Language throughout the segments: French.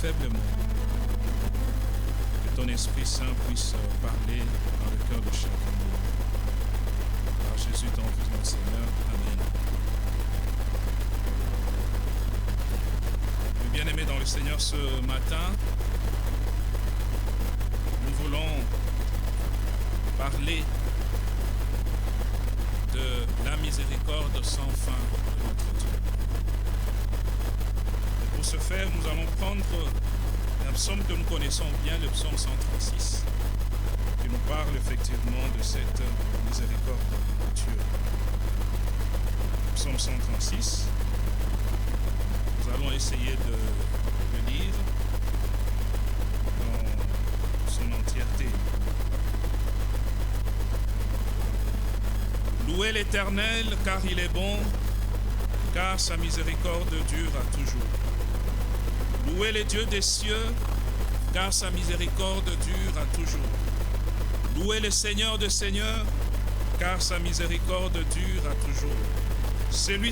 faiblement. Que ton Esprit Saint puisse parler dans le cœur de chacun. Par Jésus, ton Fils, notre Seigneur. Amen. Mes bien-aimés dans le Seigneur, ce matin, nous voulons parler de la miséricorde sans fin de notre Dieu. Et pour ce faire, nous allons prendre un psaume que nous connaissons bien, le psaume 136, qui nous parle effectivement de cette miséricorde de Dieu. Psaume 136, nous allons essayer de le lire dans son entièreté. Louez l'Éternel, car il est bon, car sa miséricorde dure à toujours. Louez les dieux des cieux, car sa miséricorde dure à toujours. Louez le Seigneur des seigneurs, car sa miséricorde dure à toujours. Celui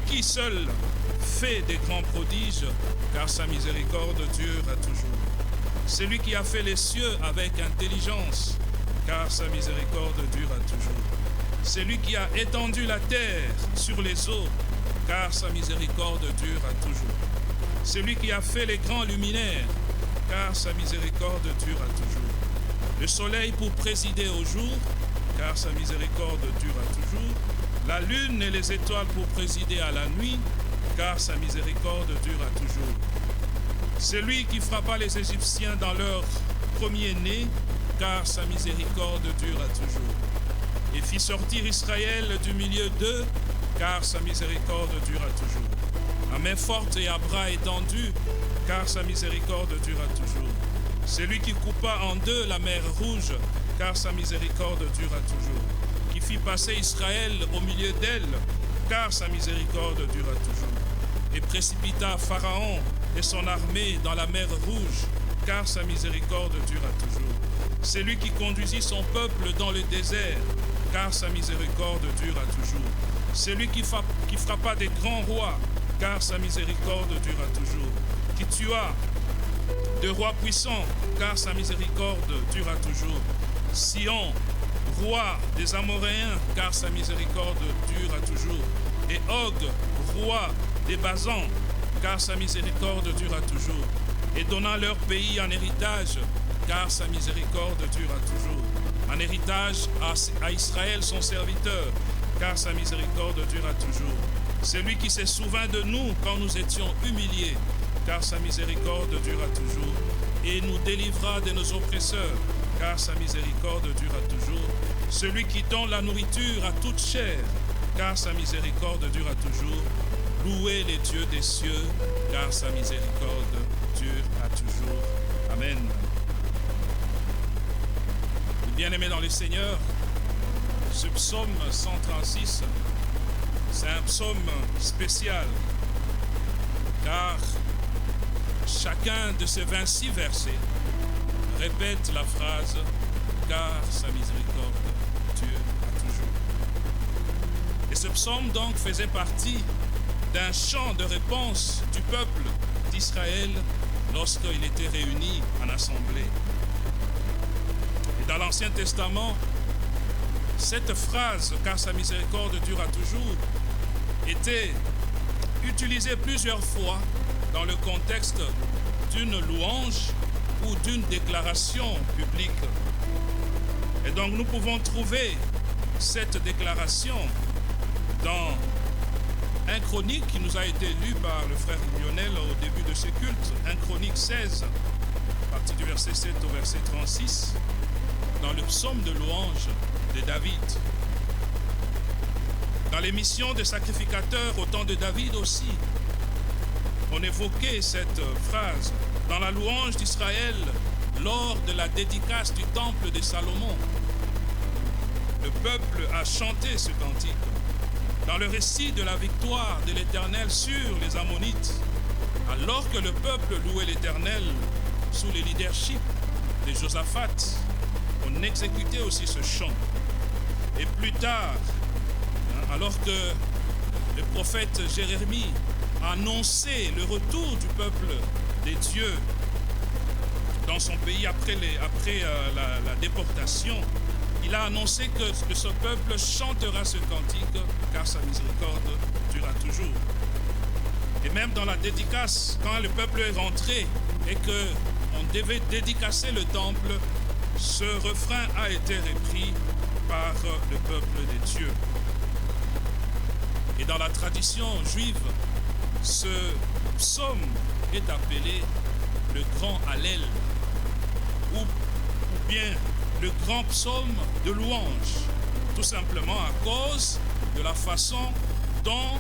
qui seul fait des grands prodiges, car sa miséricorde dure à toujours. Celui qui a fait les cieux avec intelligence, car sa miséricorde dure à toujours. Celui qui a étendu la terre sur les eaux, car sa miséricorde dure à toujours. Celui qui a fait les grands luminaires, car sa miséricorde dure à toujours. Le soleil pour présider au jour, car sa miséricorde dure à toujours. La lune et les étoiles pour présider à la nuit, car sa miséricorde dure à toujours. Celui qui frappa les Égyptiens dans leur premier-né, car sa miséricorde dure à toujours. Et fit sortir Israël du milieu d'eux, car sa miséricorde dure à toujours. À main forte et à bras étendus, car sa miséricorde dure à toujours. Celui qui coupa en deux la mer rouge, car sa miséricorde dure à toujours. Qui fit passer Israël au milieu d'elle, car sa miséricorde dure à toujours. Et précipita Pharaon et son armée dans la mer rouge, car sa miséricorde dure à toujours. C'est lui qui conduisit son peuple dans le désert, car sa miséricorde dure à toujours. C'est lui qui frappa des grands rois, car sa miséricorde dure à toujours. Qui tua de rois puissants, car sa miséricorde dure à toujours. Sion, roi des Amoréens, car sa miséricorde dure à toujours. Et Og, roi des Basans, car sa miséricorde dure à toujours. Et donnant leur pays en héritage, car sa miséricorde dure à toujours. En héritage à Israël son serviteur, car sa miséricorde dure à toujours. C'est lui qui se souvint de nous quand nous étions humiliés, car sa miséricorde dure à toujours. Et nous délivra de nos oppresseurs, car sa miséricorde dure à toujours. Celui qui donne la nourriture à toute chair, car sa miséricorde dure à toujours. Louez les dieux des cieux, car sa miséricorde dure à toujours. Amen. Bien-aimés dans le Seigneur, ce psaume 136, c'est un psaume spécial, car chacun de ces 26 versets répète la phrase « car sa miséricorde dure à toujours ». Et ce psaume donc faisait partie d'un chant de réponse du peuple d'Israël lorsqu'il était réuni en assemblée. Et dans l'Ancien Testament, cette phrase « car sa miséricorde dure à toujours » était utilisée plusieurs fois dans le contexte d'une louange ou d'une déclaration publique. Et donc nous pouvons trouver cette déclaration dans un Chronique qui nous a été lu par le frère Lionel au début de ce culte, un Chronique 16, à partir du verset 7 au verset 36, dans le psaume de louange de David. Dans les missions des sacrificateurs au temps de David aussi, on évoquait cette phrase dans la louange d'Israël lors de la dédicace du temple de Salomon. Le peuple a chanté ce cantique dans le récit de la victoire de l'Éternel sur les Ammonites, alors que le peuple louait l'Éternel sous le leadership de Josaphat. On exécutait aussi ce chant. Et plus tard, alors que le prophète Jérémie annoncé le retour du peuple des dieux dans son pays après la déportation, il a annoncé que ce peuple chantera ce cantique car sa miséricorde durera toujours. Et même dans la dédicace, quand le peuple est rentré et qu'on devait dédicacer le temple, ce refrain a été repris par le peuple des dieux. Et dans la tradition juive, ce psaume est appelé le grand Hallel, ou bien le grand psaume de louange, tout simplement à cause de la façon dont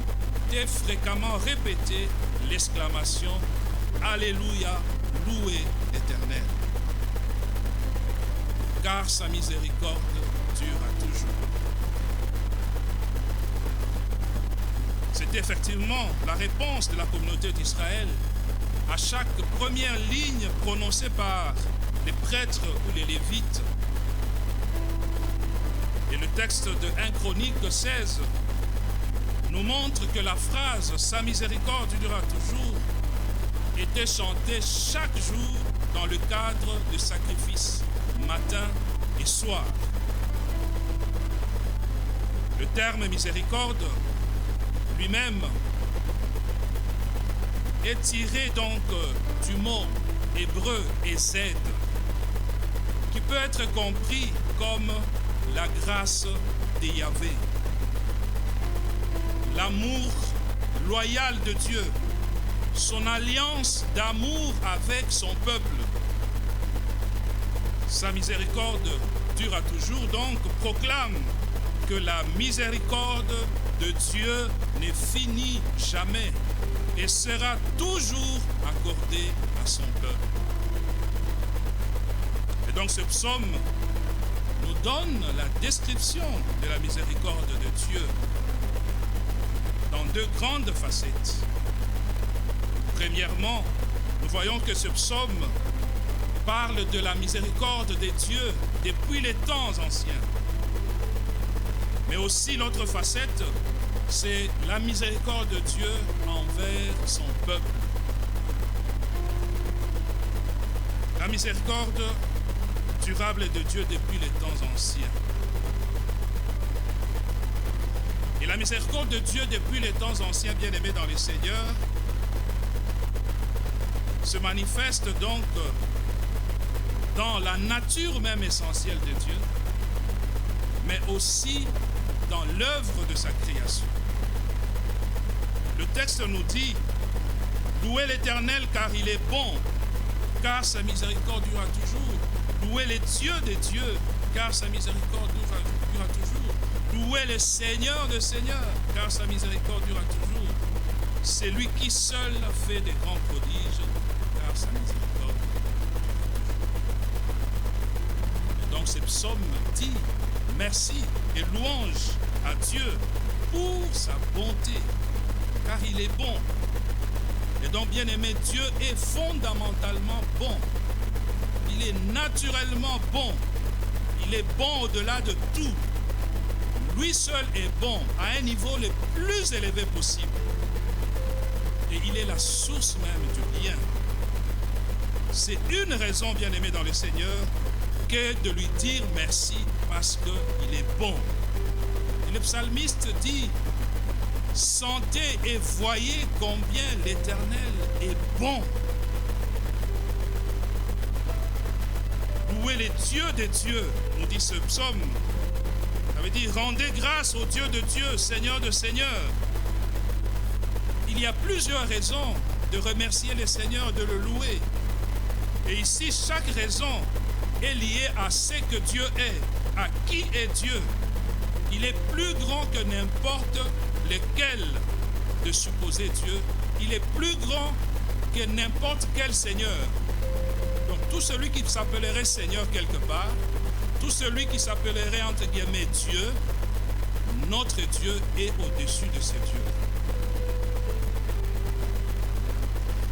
est fréquemment répétée l'exclamation « Alléluia, loué l'Éternel » car sa miséricorde dure à toujours. C'est effectivement la réponse de la communauté d'Israël à chaque première ligne prononcée par les prêtres ou les lévites. Et le texte de 1 Chronique 16 nous montre que la phrase « Sa miséricorde durera toujours » était chantée chaque jour dans le cadre de sacrifices, matin et soir. Le terme miséricorde lui-même est tiré donc du mot hébreu Hesed, qui peut être compris comme la grâce de Yahvé, l'amour loyal de Dieu, son alliance d'amour avec son peuple. Sa miséricorde dure à toujours, donc proclame que la miséricorde de Dieu ne finit jamais et sera toujours accordée à son peuple. Et donc ce psaume nous donne la description de la miséricorde de Dieu dans deux grandes facettes. Premièrement, nous voyons que ce psaume parle de la miséricorde des dieux depuis les temps anciens. Mais aussi l'autre facette, c'est la miséricorde de Dieu envers son peuple. La miséricorde durable de Dieu depuis les temps anciens. Et la miséricorde de Dieu depuis les temps anciens, bien-aimés dans le Seigneur, se manifeste donc dans la nature même essentielle de Dieu, mais aussi dans l'œuvre de sa création. Le texte nous dit « Louez l'Éternel car il est bon, car sa miséricorde durera toujours. Louez les dieux des dieux, car sa miséricorde durera toujours. Louez le Seigneur des seigneurs, car sa miséricorde durera toujours. C'est lui qui seul fait des grands prodiges, car sa miséricorde durera toujours. » Et donc ce psaume dit merci et louange à Dieu pour sa bonté, car il est bon. Et donc, bien-aimé, Dieu est fondamentalement bon. Il est naturellement bon. Il est bon au-delà de tout. Lui seul est bon à un niveau le plus élevé possible. Et il est la source même du bien. C'est une raison, bien-aimé dans le Seigneur, que de lui dire merci parce qu'il est bon. Et le psalmiste dit « Sentez et voyez combien l'Éternel est bon. » Louez les dieux des dieux, nous dit ce psaume. Ça veut dire rendez grâce au Dieu de Dieu, Seigneur de seigneurs. Il y a plusieurs raisons de remercier le Seigneur, de le louer. Et ici, chaque raison est liée à ce que Dieu est, à qui est Dieu. Il est plus grand que n'importe lequel de supposer Dieu. Il est plus grand que n'importe quel Seigneur. Donc tout celui qui s'appellerait Seigneur quelque part, tout celui qui s'appellerait entre guillemets Dieu, notre Dieu est au-dessus de ces dieux.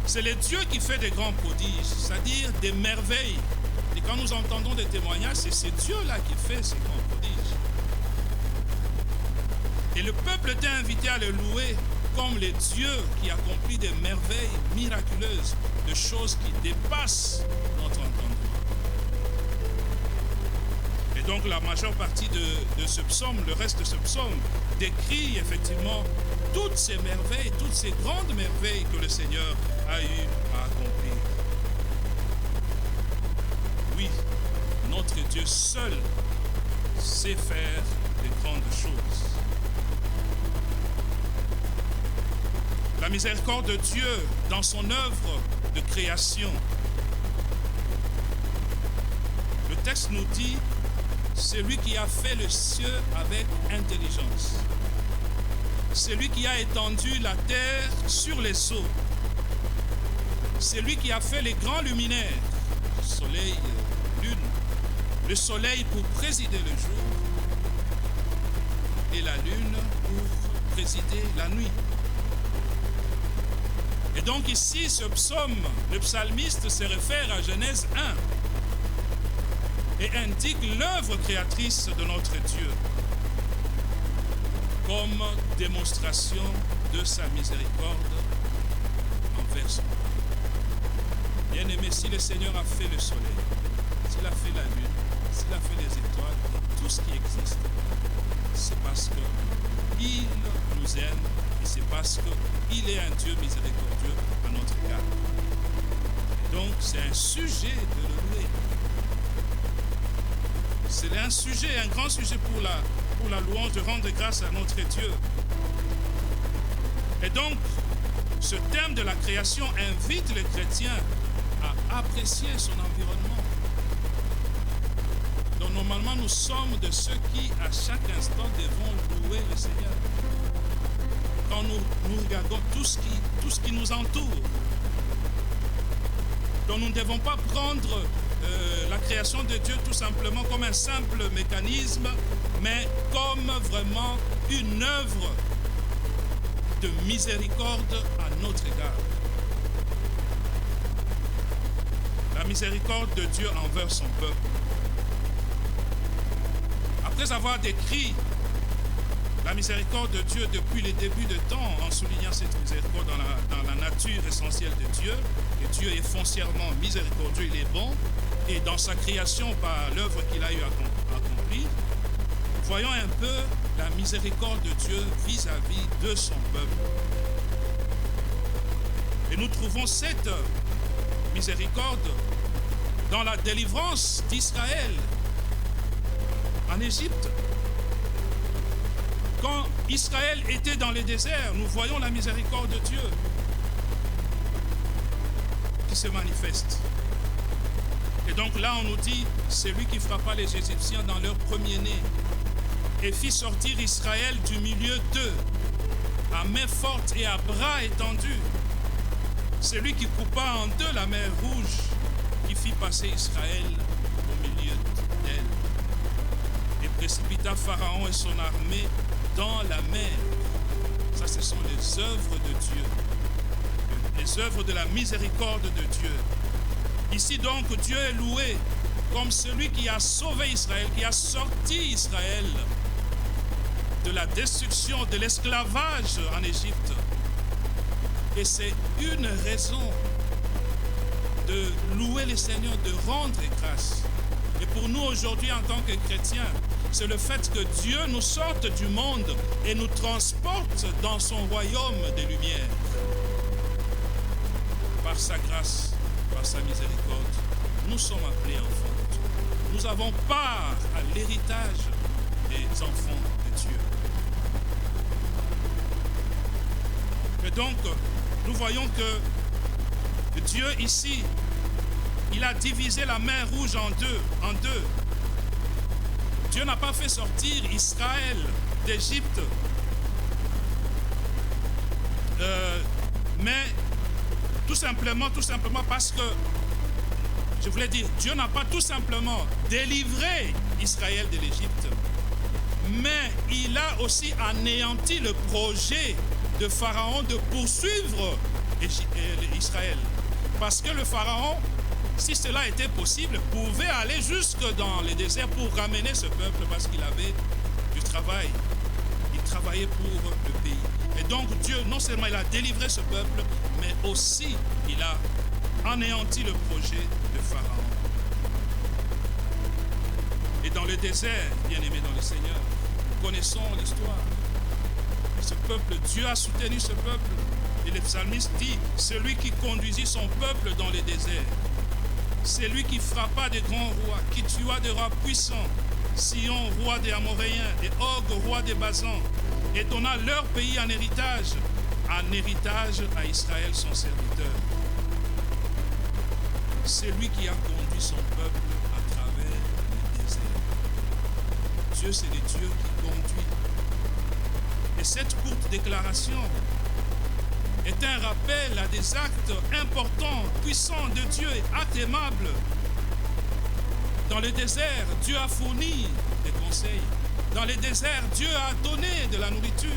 C'est le Dieu qui fait des grands prodiges, c'est-à-dire des merveilles. Et quand nous entendons des témoignages, c'est ce Dieu-là qui fait ces grands prodiges. Et le peuple était invité à le louer comme les dieux qui accomplissent des merveilles miraculeuses, des choses qui dépassent notre entendement. Et donc la majeure partie de ce psaume, le reste de ce psaume, décrit effectivement toutes ces merveilles, toutes ces grandes merveilles que le Seigneur a eu à accomplir. Oui, notre Dieu seul sait faire de grandes choses. La miséricorde de Dieu dans son œuvre de création. Le texte nous dit, c'est lui qui a fait le ciel avec intelligence. C'est lui qui a étendu la terre sur les eaux. C'est lui qui a fait les grands luminaires, soleil, lune, le soleil pour présider le jour et la lune pour présider la nuit. Et donc ici, ce psaume, le psalmiste se réfère à Genèse 1 et indique l'œuvre créatrice de notre Dieu comme démonstration de sa miséricorde envers son peuple. Bien-aimé, si le Seigneur a fait le soleil, s'il a fait la lune, s'il a fait les étoiles, tout ce qui existe, c'est parce qu'il nous aime et c'est parce qu'il est un Dieu miséricordieux à notre égard. Donc c'est un sujet de le louer. C'est un sujet, un grand sujet pour la louange, de rendre grâce à notre Dieu. Et donc, ce thème de la création invite les chrétiens à apprécier son environnement. Donc normalement, nous sommes de ceux qui, à chaque instant, devons louer le Seigneur. Quand nous regardons tout ce qui nous entoure. Donc nous ne devons pas prendre la création de Dieu tout simplement comme un simple mécanisme, mais comme vraiment une œuvre de miséricorde à notre égard. La miséricorde de Dieu envers son peuple. Après avoir décrit la miséricorde de Dieu depuis les débuts de temps, en soulignant cette miséricorde dans la nature essentielle de Dieu, que Dieu est foncièrement miséricordieux, il est bon, et dans sa création par l'œuvre qu'il a eu à accomplir, voyons un peu la miséricorde de Dieu vis-à-vis de son peuple. Et nous trouvons cette miséricorde dans la délivrance d'Israël en Égypte. Quand Israël était dans le désert, nous voyons la miséricorde de Dieu qui se manifeste. Et donc là, on nous dit, c'est lui qui frappa les Égyptiens dans leur premier-né et fit sortir Israël du milieu d'eux, à main forte et à bras étendus. C'est lui qui coupa en deux la mer Rouge, qui fit passer Israël au milieu d'elle, et précipita Pharaon et son armée dans la mer. Ça, ce sont les œuvres de Dieu, les œuvres de la miséricorde de Dieu. Ici donc, Dieu est loué comme celui qui a sauvé Israël, qui a sorti Israël de la destruction, de l'esclavage en Égypte. Et c'est une raison de louer le Seigneur, de rendre grâce. Et pour nous aujourd'hui en tant que chrétiens, c'est le fait que Dieu nous sorte du monde et nous transporte dans son royaume des lumières. Par sa grâce, par sa miséricorde, nous sommes appelés enfants de Dieu. Nous avons part à l'héritage des enfants de Dieu. Et donc, nous voyons que Dieu ici, il a divisé la mer Rouge en deux. Dieu n'a pas fait sortir Israël d'Égypte, mais tout simplement parce que, je voulais dire, Dieu n'a pas tout simplement délivré Israël de l'Égypte, mais il a aussi anéanti le projet de Pharaon de poursuivre Israël. Parce que le Pharaon, si cela était possible, pouvait aller jusque dans le désert pour ramener ce peuple parce qu'il avait du travail. Il travaillait pour le pays. Et donc Dieu, non seulement il a délivré ce peuple, mais aussi il a anéanti le projet de Pharaon. Et dans le désert, bien-aimés dans le Seigneur, nous connaissons l'histoire. Ce peuple, Dieu a soutenu ce peuple. Et le psalmiste dit, celui qui conduisit son peuple dans le désert, c'est lui qui frappa des grands rois, qui tua des rois puissants, Sion, roi des Amoréens, et Og, roi des Basans, et donna leur pays en héritage à Israël, son serviteur. C'est lui qui a conduit son peuple à travers le désert. Dieu, c'est le Dieu qui conduit. Et cette courte déclaration est un rappel à des actes importants, puissants de Dieu et actes aimables. Dans le désert, Dieu a fourni des conseils. Dans les déserts, Dieu a donné de la nourriture.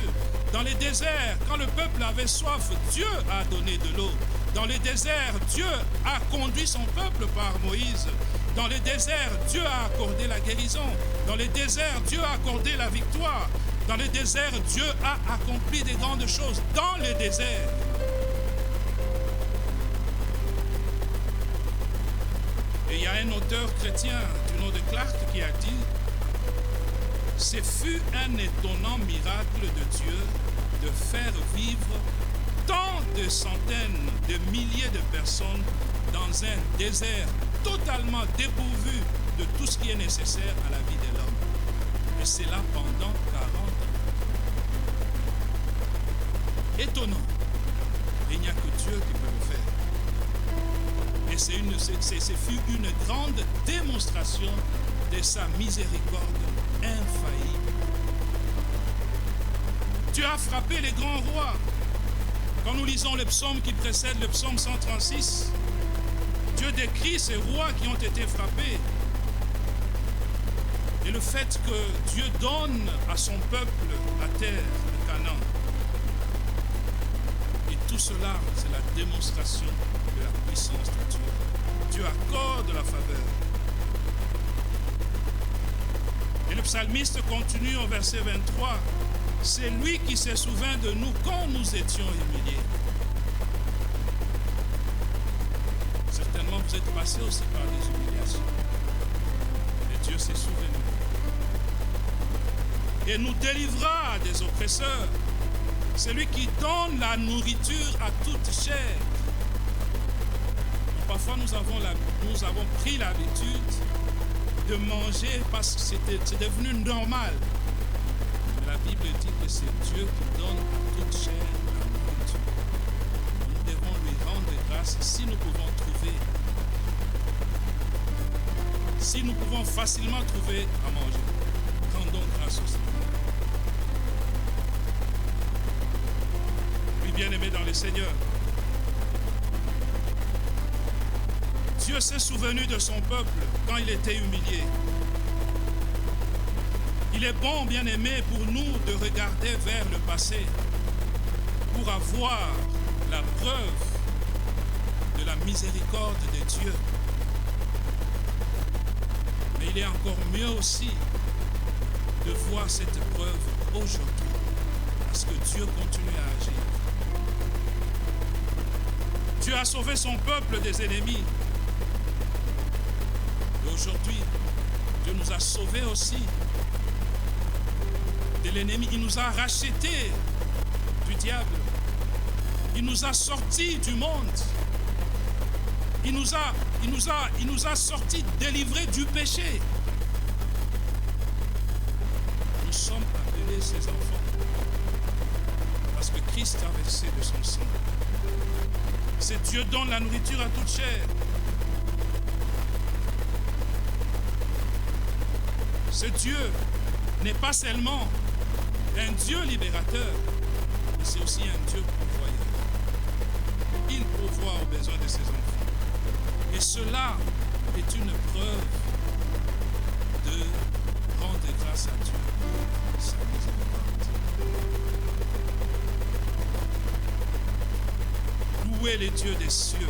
Dans les déserts, quand le peuple avait soif, Dieu a donné de l'eau. Dans les déserts, Dieu a conduit son peuple par Moïse. Dans les déserts, Dieu a accordé la guérison. Dans les déserts, Dieu a accordé la victoire. Dans les déserts, Dieu a accompli des grandes choses. Dans les déserts. Et il y a un auteur chrétien du nom de Clark qui a dit: ce fut un étonnant miracle de Dieu de faire vivre tant de centaines de milliers de personnes dans un désert totalement dépourvu de tout ce qui est nécessaire à la vie de l'homme. Et c'est là pendant 40 ans. Étonnant. Et il n'y a que Dieu qui peut le faire. Et ce fut une grande démonstration de sa miséricorde infaillible. Dieu a frappé les grands rois. Quand nous lisons le psaume qui précède le psaume 136, Dieu décrit ces rois qui ont été frappés. Et le fait que Dieu donne à son peuple la terre de Canaan. Et tout cela, c'est la démonstration de la puissance de Dieu. Dieu accorde la faveur. Et le psalmiste continue au verset 23. C'est lui qui se souvint de nous quand nous étions humiliés. Certainement, vous êtes passés aussi par des humiliations. Et Dieu s'est souvenu. Et nous délivrera des oppresseurs. C'est lui qui donne la nourriture à toute chair. Parfois, nous avons pris l'habitude de manger parce que c'est devenu normal. Mais la Bible dit que c'est Dieu qui donne à toute chair la nourriture. Nous devons lui rendre grâce si nous pouvons trouver, si nous pouvons facilement trouver à manger. Rendons grâce au Seigneur. Oui, bien-aimés dans le Seigneur, Dieu s'est souvenu de son peuple quand il était humilié. Il est bon, bien-aimé, pour nous de regarder vers le passé pour avoir la preuve de la miséricorde de Dieu. Mais il est encore mieux aussi de voir cette preuve aujourd'hui, parce que Dieu continue à agir. Dieu a sauvé son peuple des ennemis. Et aujourd'hui, Dieu nous a sauvés aussi de l'ennemi. Il nous a rachetés du diable. Il nous a sortis du monde. Il nous a sortis, délivrés du péché. Nous sommes appelés ses enfants parce que Christ a versé de son sang. C'est Dieu donne la nourriture à toute chair. Ce Dieu n'est pas seulement un Dieu libérateur, mais c'est aussi un Dieu pourvoyeur. Il pourvoit aux besoins de ses enfants. Et cela est une preuve de rendre grâce à Dieu, sa miséricorde. Louez les dieux des cieux.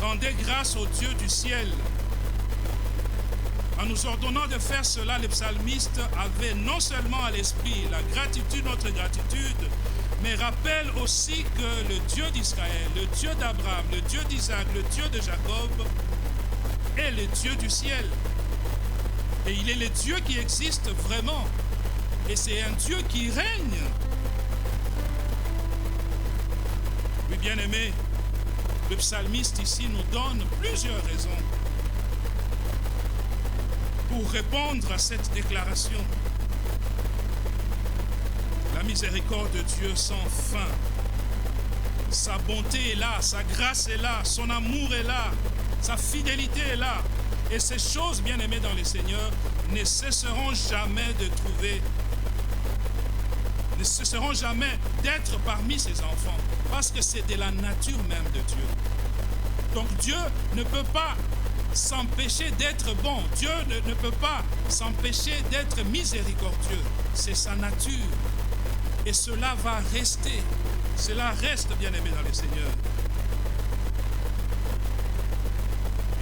Rendez grâce au Dieu du ciel. En nous ordonnant de faire cela, les psalmistes avaient non seulement à l'esprit la gratitude, notre gratitude, mais rappellent aussi que le Dieu d'Israël, le Dieu d'Abraham, le Dieu d'Isaac, le Dieu de Jacob est le Dieu du ciel. Et il est le Dieu qui existe vraiment. Et c'est un Dieu qui règne. Oui, bien-aimés, le psalmiste ici nous donne plusieurs raisons pour répondre à cette déclaration. La miséricorde de Dieu sans fin. Sa bonté est là, sa grâce est là, son amour est là, sa fidélité est là. Et ces choses, bien-aimées dans le Seigneur, ne cesseront jamais de trouver, ne cesseront jamais d'être parmi ses enfants, parce que c'est de la nature même de Dieu. Donc Dieu ne peut pas s'empêcher d'être bon. Dieu ne peut pas s'empêcher d'être miséricordieux. C'est sa nature. Et cela va rester. Cela reste, bien-aimé dans le Seigneur.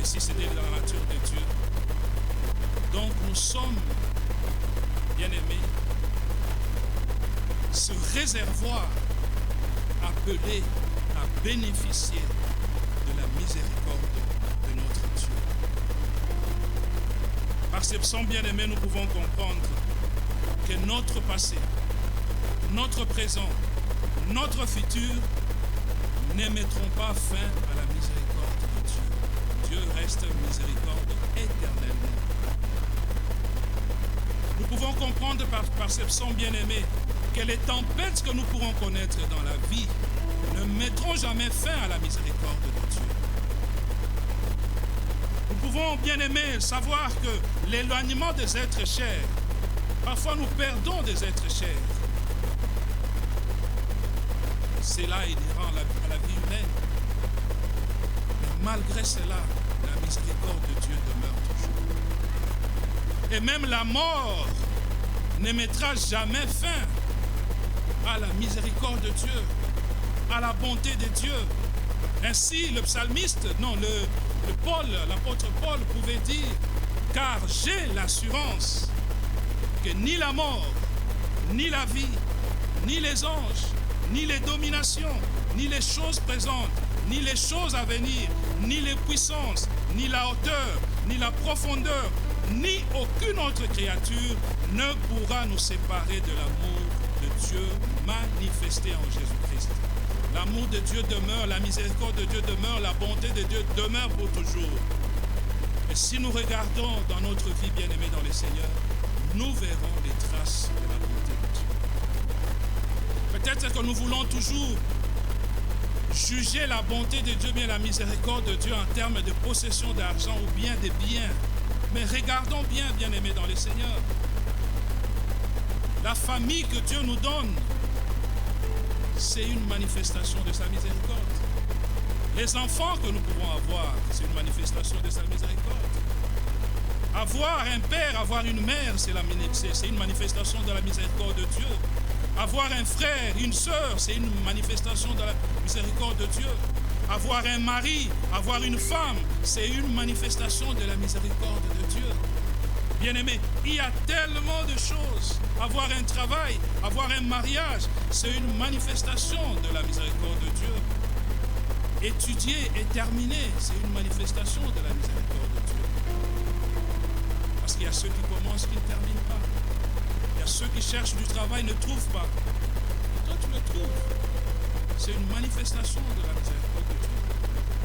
Et si c'était dans la nature de Dieu, donc nous sommes, bien-aimés, ce réservoir appelé à bénéficier de la miséricorde de notre Dieu. Par ce psaume, bien-aimés, nous pouvons comprendre que notre passé, notre présent, notre futur ne mettront pas fin à la miséricorde de Dieu. Dieu reste miséricorde éternellement. Nous pouvons comprendre par ce psaume bien-aimé que les tempêtes que nous pourrons connaître dans la vie ne mettront jamais fin à la miséricorde de Dieu. Nous pouvons bien-aimé savoir que l'éloignement des êtres chers, parfois nous perdons des êtres chers. C'est là inhérent à la vie humaine. Mais malgré cela, la miséricorde de Dieu demeure toujours. Et même la mort ne mettra jamais fin à la miséricorde de Dieu, à la bonté de Dieu. Ainsi, le psalmiste, l'apôtre Paul pouvait dire, car j'ai l'assurance que ni la mort, ni la vie, ni les anges, ni les dominations, ni les choses présentes, ni les choses à venir, ni les puissances, ni la hauteur, ni la profondeur, ni aucune autre créature ne pourra nous séparer de l'amour de Dieu manifesté en Jésus-Christ. L'amour de Dieu demeure, la miséricorde de Dieu demeure, la bonté de Dieu demeure pour toujours. Et si nous regardons dans notre vie bien-aimée dans le Seigneur, nous verrons les traces de la bonté de Dieu. Peut-être que nous voulons toujours juger la bonté de Dieu, bien la miséricorde de Dieu en termes de possession d'argent ou bien de biens. Mais regardons bien, bien-aimés dans le Seigneur. La famille que Dieu nous donne, c'est une manifestation de sa miséricorde. Les enfants que nous pouvons avoir, c'est une manifestation de sa miséricorde. Avoir un père, avoir une mère, c'est une manifestation de la miséricorde de Dieu. Avoir un frère, une sœur, c'est une manifestation de la miséricorde de Dieu. Avoir un mari, avoir une femme, c'est une manifestation de la miséricorde de Dieu. Bien-aimé, il y a tellement de choses. Avoir un travail, avoir un mariage, c'est une manifestation de la miséricorde de Dieu. Étudier et terminer, c'est une manifestation de la miséricorde de Dieu. Parce qu'il y a ceux qui commencent qui ne terminent pas. Il y a ceux qui cherchent du travail, ne trouvent pas. Toi, tu le trouves. C'est une manifestation de la miséricorde de Dieu.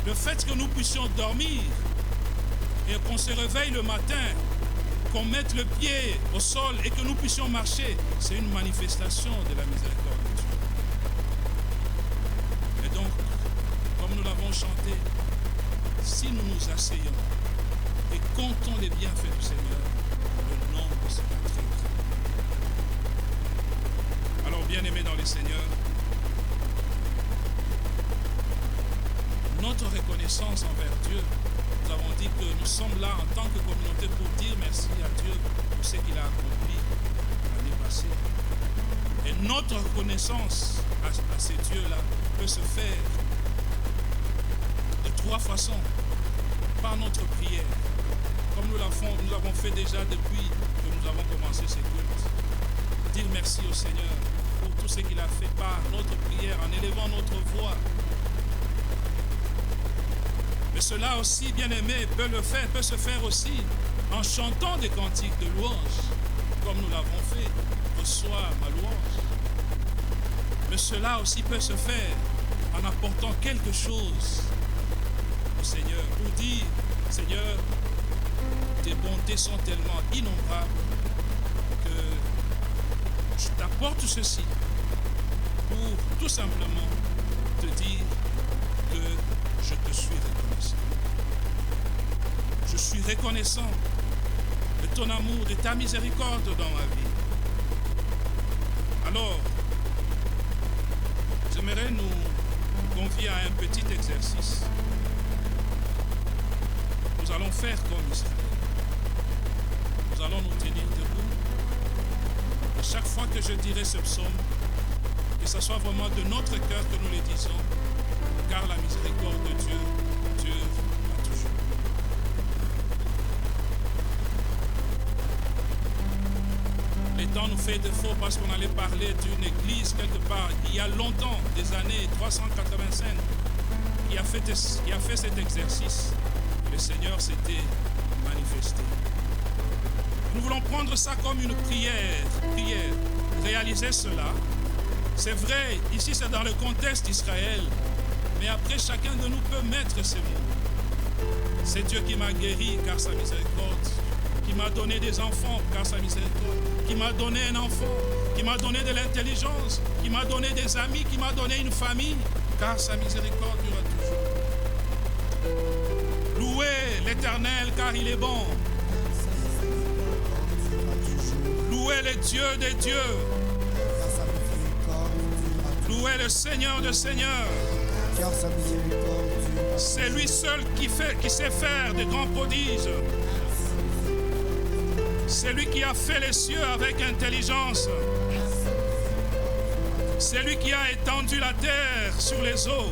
Le fait que nous puissions dormir et qu'on se réveille le matin, qu'on mette le pied au sol et que nous puissions marcher, c'est une manifestation de la miséricorde de Dieu. Et donc, comme nous l'avons chanté, si nous nous asseyons et comptons les bienfaits du Seigneur, le nombre sera très grand. Alors, bien-aimés dans le Seigneur, notre reconnaissance envers Dieu, nous avons dit que nous sommes là en tant que communauté pour dire merci à Dieu pour ce qu'il a accompli l'année passée. Et notre reconnaissance à ces dieux-là peut se faire de trois façons. Par notre prière, comme comme nous l'avons fait déjà depuis que nous avons commencé ces cultes. Dire merci au Seigneur pour tout ce qu'il a fait par notre prière, en élevant notre voix. Mais cela aussi, bien-aimé, peut se faire aussi en chantant des cantiques de louange, comme nous l'avons fait. Reçois ma louange. Mais cela aussi peut se faire en apportant quelque chose au Seigneur, pour dire, Seigneur, tes bontés sont tellement innombrables que je t'apporte ceci pour tout simplement te dire que je te suis reconnaissant. Je suis reconnaissant de ton amour, de ta miséricorde dans ma vie. Alors, j'aimerais nous convier à un petit exercice. Nous allons faire comme Israël. Nous allons nous tenir debout. Et chaque fois que je dirai ce psaume, que ce soit vraiment de notre cœur que nous le disons, car la miséricorde de Dieu dure à toujours. Le temps nous fait défaut parce qu'on allait parler d'une église quelque part, il y a longtemps, des années 385, qui a fait cet exercice. Le Seigneur s'était manifesté. Nous voulons prendre ça comme une prière, réaliser cela. C'est vrai, ici c'est dans le contexte d'Israël, mais après chacun de nous peut mettre ces mots. C'est Dieu qui m'a guéri car sa miséricorde, qui m'a donné des enfants car sa miséricorde, qui m'a donné un enfant, qui m'a donné de l'intelligence, qui m'a donné des amis, qui m'a donné une famille, car sa miséricorde durera toujours. Louez l'Éternel car il est bon. Louez le Dieu des dieux. Louez le Seigneur des seigneurs. C'est lui seul qui sait faire de grands prodiges. C'est lui qui a fait les cieux avec intelligence. C'est lui qui a étendu la terre sur les eaux.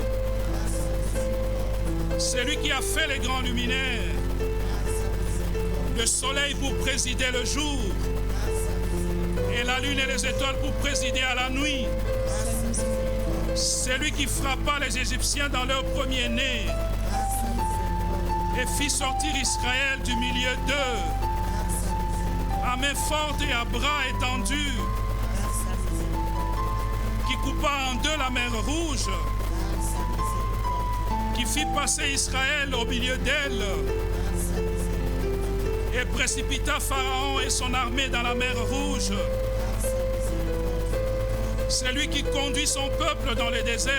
C'est lui qui a fait les grands luminaires. Le soleil pour présider le jour. Et la lune et les étoiles pour présider à la nuit. C'est lui qui frappa les Égyptiens dans leur premier-né et fit sortir Israël du milieu d'eux, à main forte et à bras étendus, qui coupa en deux la mer Rouge, qui fit passer Israël au milieu d'elle et précipita Pharaon et son armée dans la mer Rouge. C'est lui qui conduit son peuple dans le désert.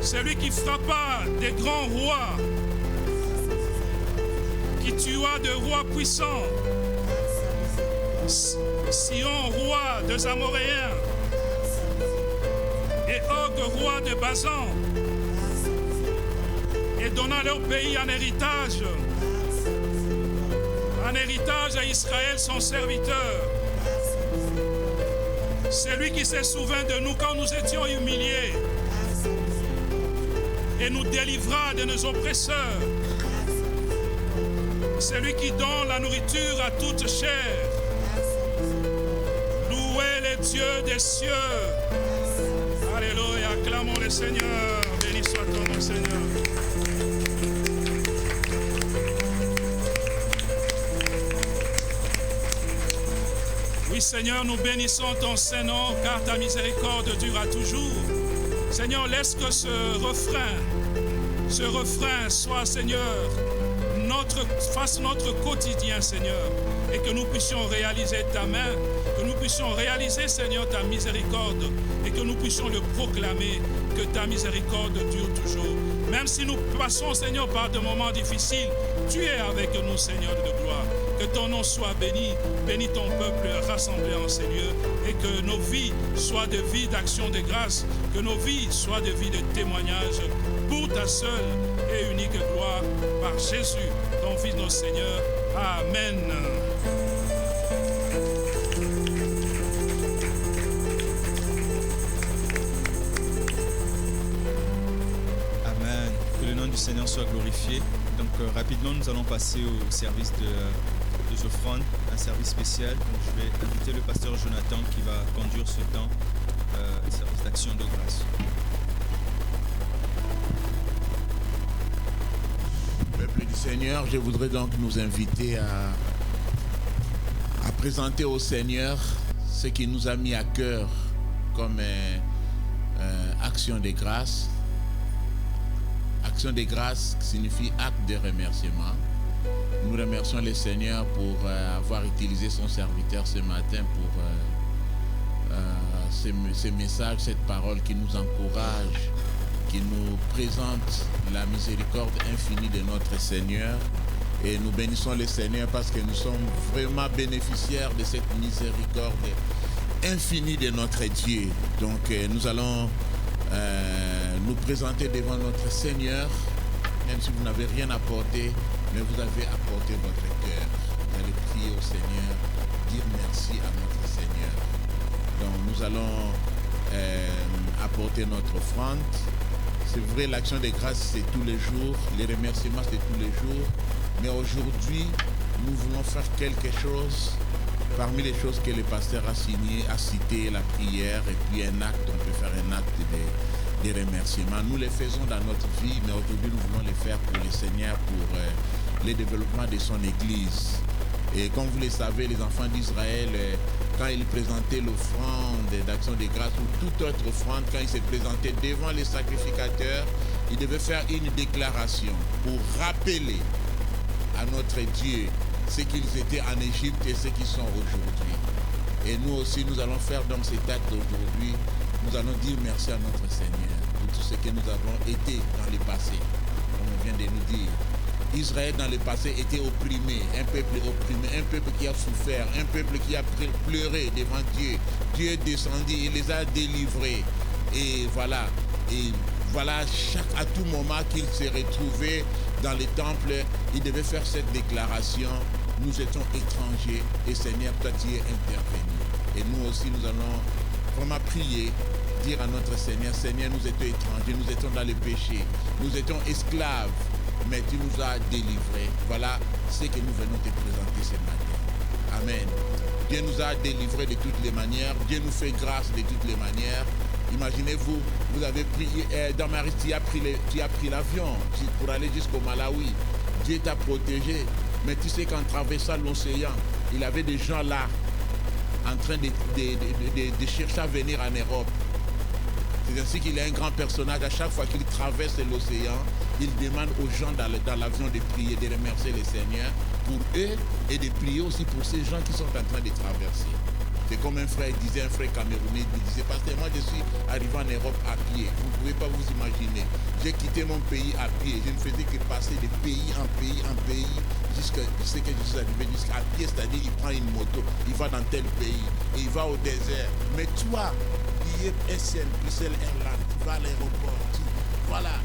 C'est lui qui frappa des grands rois, qui tua de rois puissants. Sion, roi des Amoréens, et Og, roi de Basan, et donna leur pays en héritage à Israël, son serviteur. C'est lui qui se souvint de nous quand nous étions humiliés et nous délivra de nos oppresseurs. C'est lui qui donne la nourriture à toute chair. Louez les dieux des cieux. Alléluia, acclamons le Seigneur. Béni soit ton nom, Seigneur. Oui, Seigneur, nous bénissons ton Saint-Nom, car ta miséricorde durera toujours. Seigneur, laisse que ce refrain soit, Seigneur, fasse notre quotidien, Seigneur, et que nous puissions réaliser ta main, que nous puissions réaliser, Seigneur, ta miséricorde, et que nous puissions le proclamer, que ta miséricorde dure toujours. Même si nous passons, Seigneur, par des moments difficiles, tu es avec nous, Seigneur de gloire. Que ton nom soit béni, bénis ton peuple rassemblé en ces lieux, et que nos vies soient des vies d'action de grâce, que nos vies soient des vies de témoignage pour ta seule et unique gloire, par Jésus, ton Fils, notre Seigneur. Amen. Amen. Que le nom du Seigneur soit glorifié. Donc, Rapidement, nous allons passer au service de offrandes, un service spécial. Donc, je vais inviter le pasteur Jonathan qui va conduire ce temps, service d'action de grâce. Peuple du Seigneur, je voudrais donc nous inviter à présenter au Seigneur ce qui nous a mis à cœur comme action de grâce. Action de grâce signifie acte de remerciement. Nous remercions le Seigneur pour avoir utilisé son serviteur ce matin pour ce message, cette parole qui nous encourage, qui nous présente la miséricorde infinie de notre Seigneur. Et nous bénissons le Seigneur parce que nous sommes vraiment bénéficiaires de cette miséricorde infinie de notre Dieu. Donc nous allons nous présenter devant notre Seigneur, même si vous n'avez rien apporté, mais vous avez apporté votre cœur. Vous allez prier au Seigneur, dire merci à notre Seigneur. Donc nous allons apporter notre offrande. C'est vrai, l'action de grâce c'est tous les jours, les remerciements c'est tous les jours, mais aujourd'hui nous voulons faire quelque chose parmi les choses que le pasteur a cité, la prière et puis un acte. On peut faire un acte de remerciements. Nous les faisons dans notre vie, mais aujourd'hui nous voulons les faire pour le Seigneur, pour le développement de son Église. Et comme vous le savez, les enfants d'Israël, quand ils présentaient l'offrande d'action de grâce ou toute autre offrande, quand ils se présentaient devant les sacrificateurs, ils devaient faire une déclaration pour rappeler à notre Dieu ce qu'ils étaient en Égypte et ce qu'ils sont aujourd'hui. Et nous aussi, nous allons faire donc cet acte aujourd'hui. Nous allons dire merci à notre Seigneur pour tout ce que nous avons été dans le passé, comme on vient de nous dire. Israël dans le passé était opprimé, un peuple qui a souffert, un peuple qui a pleuré devant Dieu. Dieu est descendu, il les a délivrés. Et voilà, à tout moment qu'il s'est retrouvé dans le temple, il devait faire cette déclaration: nous étions étrangers et Seigneur, toi tu es intervenu. Et nous aussi, nous allons vraiment prier, dire à notre Seigneur: Seigneur, nous étions étrangers, nous étions dans le péché, nous étions esclaves, mais tu nous as délivrés. Voilà ce que nous venons te présenter ce matin. Amen. Dieu nous a délivrés de toutes les manières. Dieu nous fait grâce de toutes les manières. Imaginez-vous, vous avez pris, dans Marie, tu as pris l'avion pour aller jusqu'au Malawi. Dieu t'a protégé. Mais tu sais qu'en traversant l'océan, il y avait des gens là, en train de chercher à venir en Europe. C'est ainsi qu'il est un grand personnage. À chaque fois qu'il traverse l'océan, il demande aux gens dans l'avion de prier, de remercier le Seigneur pour eux et de prier aussi pour ces gens qui sont en train de traverser. C'est comme un frère disait, un frère camerounais, il disait: Pasteur, moi je suis arrivé en Europe à pied. Vous ne pouvez pas vous imaginer. J'ai quitté mon pays à pied. Je ne faisais que passer de pays en pays jusqu'à ce que je suis arrivé jusqu'à pied, c'est-à-dire il prend une moto, il va dans tel pays, et il va au désert. Mais toi, qui es SN, Bruxelles Airlines, tu vas à l'aéroport, voilà,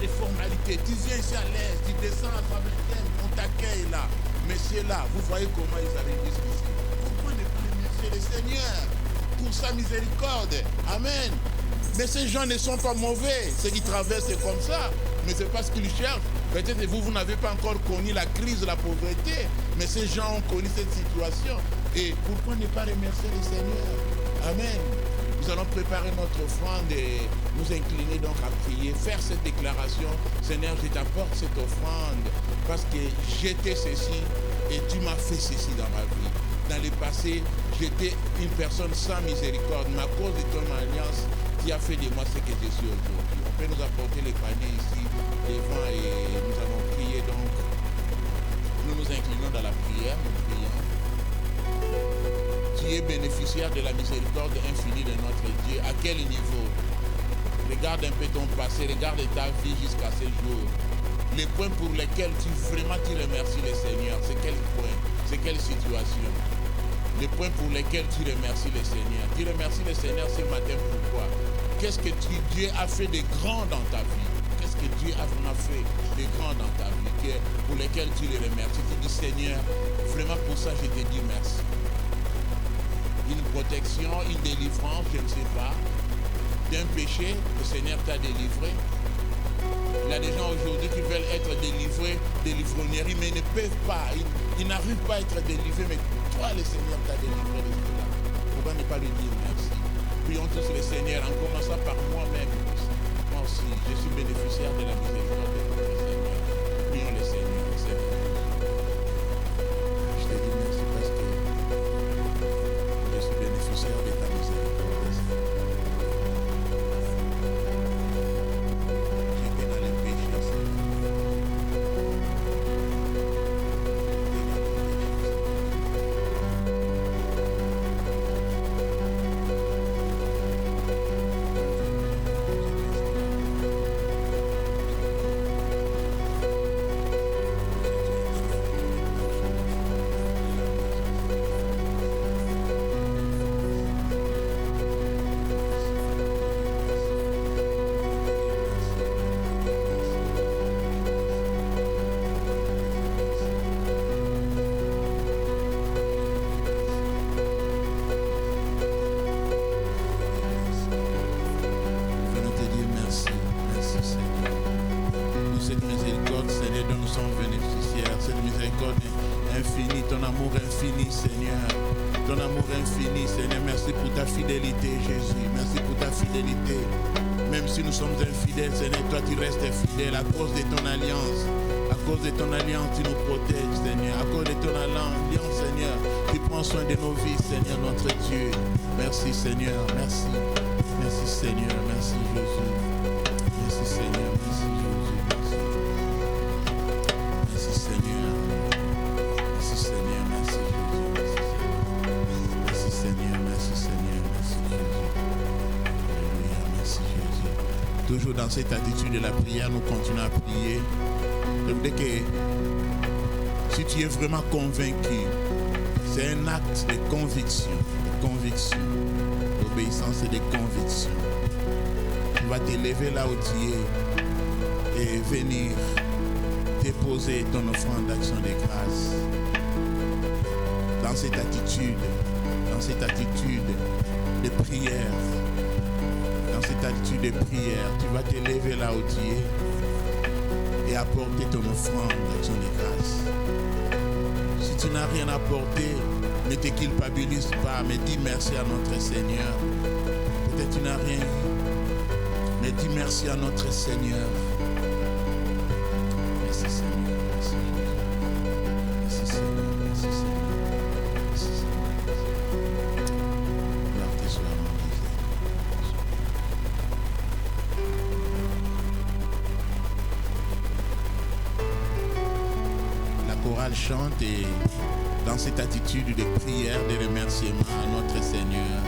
les formalités, tu viens ici à l'aise, tu descends à Fabricaine, on t'accueille là. Messieurs là, vous voyez comment ils arrivent jusqu'ici. Pourquoi ne pas remercier le Seigneur pour sa miséricorde? Amen. Mais ces gens ne sont pas mauvais. Ceux qui traversent, c'est comme ça. Mais c'est pas ce qu'ils cherchent. Peut-être que vous n'avez pas encore connu la crise, la pauvreté. Mais ces gens ont connu cette situation. Et pourquoi ne pas remercier le Seigneur? Amen. Nous allons préparer notre offrande et nous incliner donc à prier, faire cette déclaration: Seigneur, je t'apporte cette offrande parce que j'étais ceci et tu m'as fait ceci dans ma vie. Dans le passé, j'étais une personne sans miséricorde, mais à cause de ton alliance, tu as fait de moi ce que je suis aujourd'hui. On peut nous apporter les paniers ici devant et nous allons prier donc. Nous nous inclinons dans la prière, nous prions. Tu es bénéficiaire de la miséricorde infinie de notre Dieu. À quel niveau? Regarde un peu ton passé, regarde ta vie jusqu'à ce jour. Les points pour lesquels tu remercies le Seigneur, c'est quel point? C'est quelle situation? Les points pour lesquels tu remercies le Seigneur. Tu remercies le Seigneur ce matin, pourquoi? Qu'est-ce que Dieu a fait de grand dans ta vie? Qu'est-ce que Dieu a fait de grand dans ta vie pour lesquels tu le remercies? Tu dis: Seigneur, vraiment pour ça je te dis merci. Une protection, une délivrance, je ne sais pas, d'un péché, le Seigneur t'a délivré. Il y a des gens aujourd'hui qui veulent être délivrés de l'ivrognerie, mais ils ne peuvent pas. Ils n'arrivent pas à être délivrés, mais toi, le Seigneur t'a délivré de cela. Pourquoi ne pas lui dire merci? Prions tous le Seigneur, en commençant par moi-même. Moi aussi, je suis bénéficiaire de la miséricorde de notre Seigneur. Prions le Seigneur, Seigneur. Je te dis merci parce que je suis bénéficiaire de ta miséricorde, Seigneur. J'étais dans les péchés, Seigneur. Nous sommes infidèles, Seigneur, toi tu restes fidèle à cause de ton alliance. À cause de ton alliance, tu nous protèges, Seigneur. À cause de ton alliance, Seigneur, tu prends soin de nos vies, Seigneur, notre Dieu. Merci, Seigneur, merci. Merci, Seigneur, merci, Jésus. Merci, Seigneur, merci, Jésus. Merci, merci Seigneur. Merci, Seigneur, merci, Jésus. Merci, Seigneur, merci, Seigneur, merci, Jésus. Alléluia, merci, Jésus. Toujours dans cette attitude de la prière, nous continuons à prier. Donc dès que si tu es vraiment convaincu, c'est un acte de conviction, d'obéissance et de conviction. Tu vas t'élever là où tu es et venir déposer ton offrande d'action de grâce. Dans cette attitude de prière, tu vas t'élever là où tu es et apporter ton offrande d'action de grâce. Si tu n'as rien apporté, ne te culpabilise pas, mais dis merci à notre Seigneur. Peut-être tu n'as rien eu, mais dis merci à notre Seigneur. Merci Seigneur, merci Jésus. Merci Seigneur, merci Seigneur. Merci Seigneur. Gloire te soit rendue. La chorale chante et dans cette attitude de prière, de remerciement à notre Seigneur.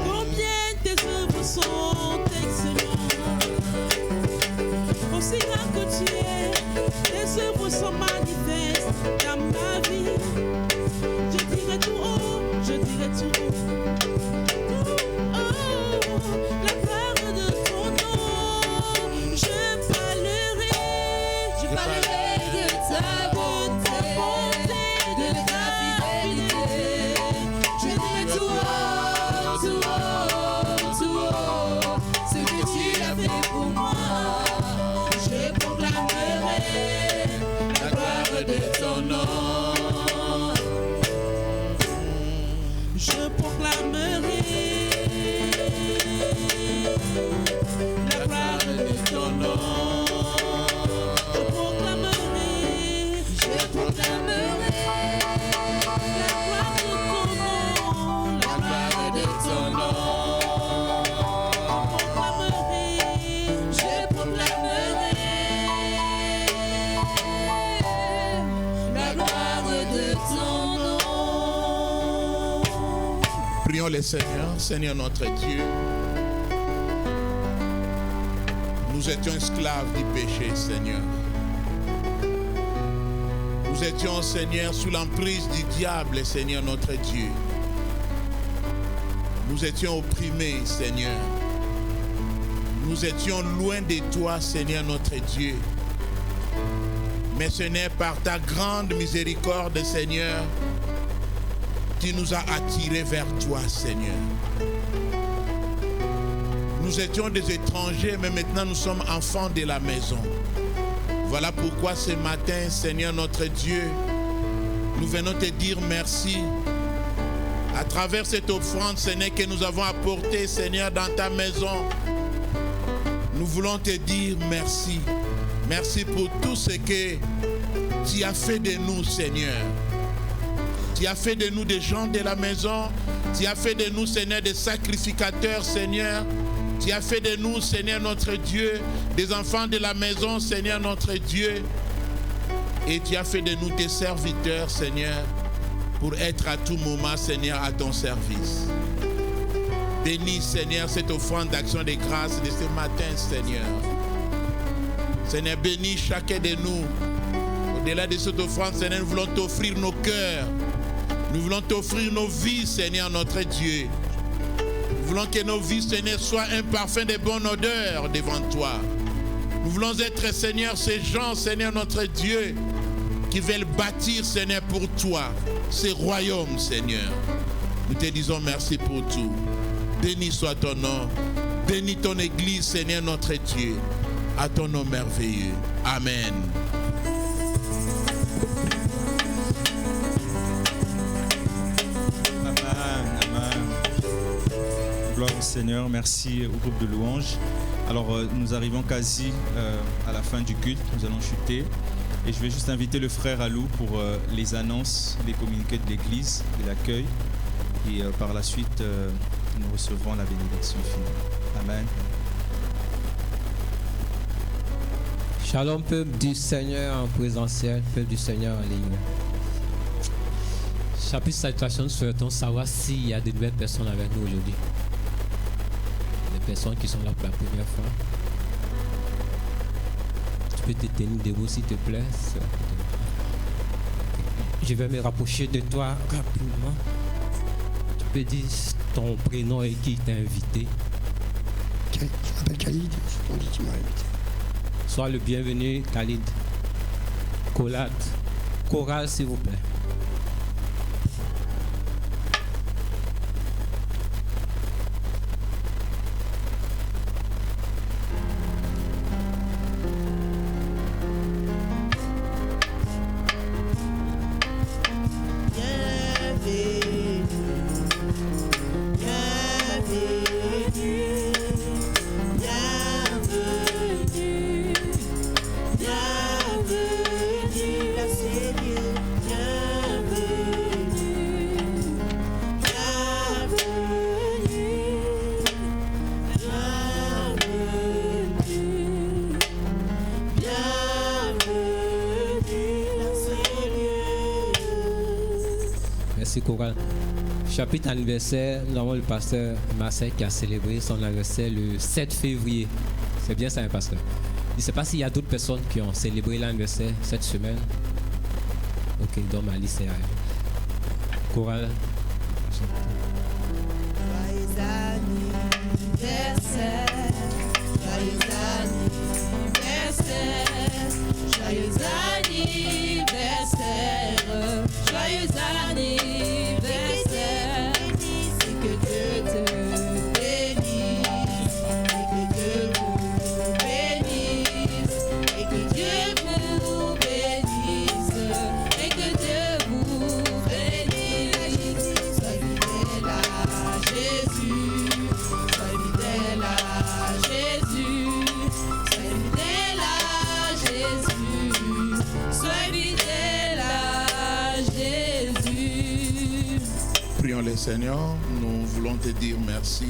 Combien tes œuvres sont excellentes. Prions le Seigneur, Seigneur notre Dieu. Nous étions esclaves du péché, Seigneur. Nous étions, Seigneur, sous l'emprise du diable, Seigneur notre Dieu. Nous étions opprimés, Seigneur. Nous étions loin de toi, Seigneur notre Dieu. Mais ce n'est par ta grande miséricorde, Seigneur, qui nous a attirés vers toi, Seigneur. Nous étions des étrangers, mais maintenant nous sommes enfants de la maison. Voilà pourquoi ce matin, Seigneur notre Dieu, nous venons te dire merci. À travers cette offrande, Seigneur, que nous avons apportée, Seigneur, dans ta maison, nous voulons te dire merci. Merci pour tout ce que tu as fait de nous, Seigneur. Tu as fait de nous des gens de la maison. Tu as fait de nous, Seigneur, des sacrificateurs, Seigneur. Tu as fait de nous, Seigneur notre Dieu, des enfants de la maison, Seigneur notre Dieu. Et tu as fait de nous tes serviteurs, Seigneur, pour être à tout moment, Seigneur, à ton service. Bénis, Seigneur, cette offrande d'action de grâce de ce matin, Seigneur. Seigneur, bénis chacun de nous. Au-delà de cette offrande, Seigneur, nous voulons t'offrir nos cœurs. Nous voulons t'offrir nos vies, Seigneur, notre Dieu. Nous voulons que nos vies, Seigneur, soient un parfum de bonne odeur devant toi. Nous voulons être, Seigneur, ces gens, Seigneur, notre Dieu, qui veulent bâtir, Seigneur, pour toi, ces royaumes, Seigneur. Nous te disons merci pour tout. Béni soit ton nom. Bénis ton Église, Seigneur, notre Dieu. À ton nom merveilleux. Amen. Gloire au Seigneur, merci au groupe de louanges. Alors nous arrivons quasi à la fin du culte, nous allons chuter. Et je vais juste inviter le frère Alou pour les annonces, les communiqués de l'église, de l'accueil. Et par la suite, nous recevrons la bénédiction finale. Amen. Shalom, peuple du Seigneur en présentiel, peuple du Seigneur en ligne. Chapitre salutation, nous souhaitons savoir s'il y a de nouvelles personnes avec nous aujourd'hui. Personnes qui sont là pour la première fois. Tu peux te tenir debout s'il te plaît. Je vais me rapprocher de toi rapidement. Tu peux dire ton prénom et qui t'a invité. Je m'appelle Khalid, on dit qui m'a invité. Sois le bienvenu, Khalid. Choral, s'il vous plaît. Choral. Chapitre anniversaire, nous avons le pasteur Marcel qui a célébré son anniversaire le 7 février. C'est bien ça, un pasteur. Je ne sais pas s'il y a d'autres personnes qui ont célébré l'anniversaire cette semaine. Ok, donc ma liste est à Choral. Joyeux anniversaire, joyeux anniversaire, joyeux anniversaire, joyeux anniversaire. Seigneur, nous voulons te dire merci